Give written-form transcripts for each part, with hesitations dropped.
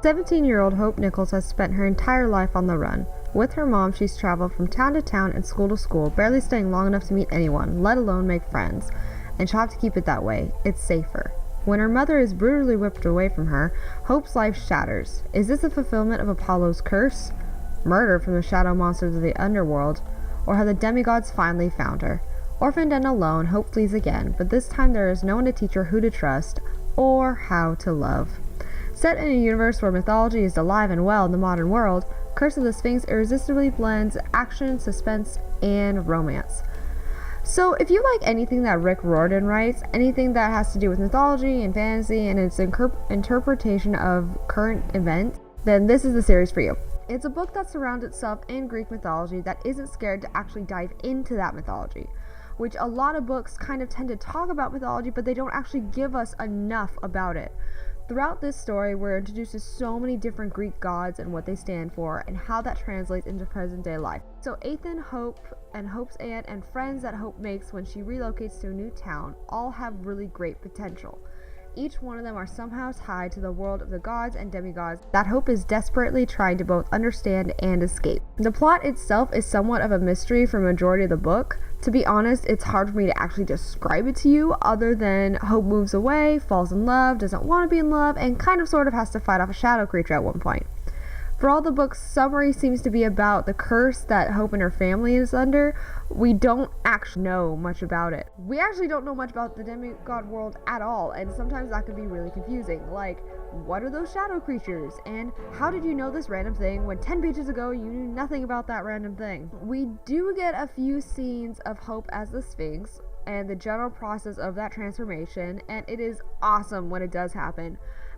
17-year-old Hope Nichols has spent her entire life on the run. With her mom, she's traveled from town to town and school to school, barely staying long enough to meet anyone, let alone make friends. And she'll have to keep it that way. It's safer. When her mother is brutally whipped away from her, Hope's life shatters. Is this a fulfillment of Apollo's curse? Murder from the shadow monsters of the underworld? Or have the demigods finally found her? Orphaned and alone, Hope flees again, but this time there is no one to teach her who to trust or how to love. Set in a universe where mythology is alive and well in the modern world, Curse of the Sphinx irresistibly blends action, suspense, and romance. So if you like anything that Rick Riordan writes, anything that has to do with mythology and fantasy and its interpretation of current events, then this is the series for you. It's a book that surrounds itself in Greek mythology that isn't scared to actually dive into that mythology, which a lot of books kind of tend to talk about mythology, but they don't actually give us enough about it. Throughout this story, we're introduced to so many different Greek gods and what they stand for, and how that translates into present-day life. So Ethan, Hope, and Hope's aunt, and friends that Hope makes when she relocates to a new town all have really great potential. Each one of them are somehow tied to the world of the gods and demigods that Hope is desperately trying to both understand and escape. The plot itself is somewhat of a mystery for the majority of the book. To be honest, it's hard for me to actually describe it to you, other than Hope moves away, falls in love, doesn't want to be in love, and kind of sort of has to fight off a shadow creature at one point. For all the book's summary seems to be about the curse that Hope and her family is under, we don't actually know much about it. We actually don't know much about the demigod world at all, and sometimes that can be really confusing. Like, what are those shadow creatures? And how did you know this random thing when 10 pages ago you knew nothing about that random thing? We do get a few scenes of Hope as the Sphinx and the general process of that transformation, and it is awesome when it does happen.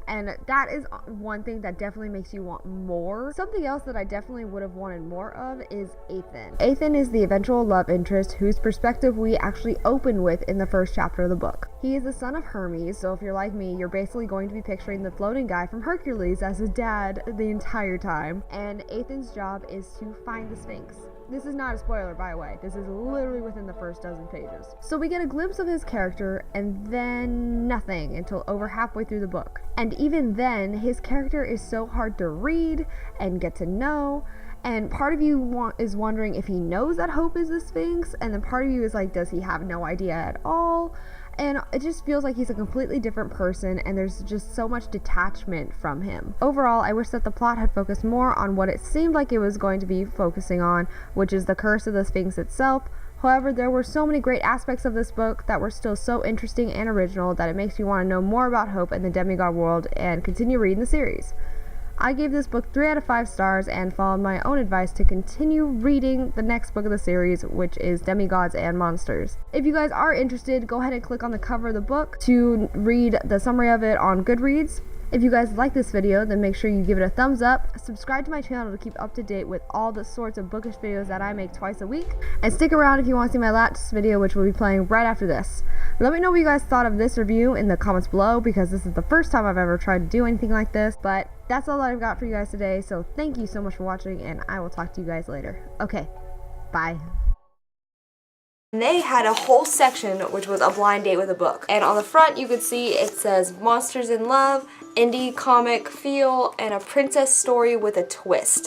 And that is one thing that definitely makes you want more. Something else that I definitely would have wanted more of is Ethan. Ethan is the eventual love interest whose perspective we actually open with in the first chapter of the book. He is the son of Hermes, so if you're like me, you're basically going to be picturing the floating guy from Hercules as his dad the entire time. And Ethan's job is to find the Sphinx. This is not a spoiler, by the way. This is literally within the first dozen pages. So we get a glimpse of his character and then nothing until over halfway through the book. And even then, his character is so hard to read and get to know. And part of you is wondering if he knows that Hope is the Sphinx, and then part of you is like, does he have no idea at all? And it just feels like he's a completely different person, and there's just so much detachment from him. Overall, I wish that the plot had focused more on what it seemed like it was going to be focusing on, which is the curse of the Sphinx itself. However, there were so many great aspects of this book that were still so interesting and original that it makes me want to know more about Hope and the demigod world and continue reading the series. I gave this book 3 out of 5 stars and followed my own advice to continue reading the next book of the series, which is Demigods and Monsters. If you guys are interested, go ahead and click on the cover of the book to read the summary of it on Goodreads. If you guys like this video, then make sure you give it a thumbs up, subscribe to my channel to keep up to date with all the sorts of bookish videos that I make twice a week, and stick around if you want to see my latest video, which will be playing right after this. Let me know what you guys thought of this review in the comments below, because this is the first time I've ever tried to do anything like this, but that's all I've got for you guys today, so thank you so much for watching, and I will talk to you guys later. Okay, bye. And they had a whole section which was a blind date with a book. And on the front you could see it says Monsters in Love, indie comic feel, and a princess story with a twist.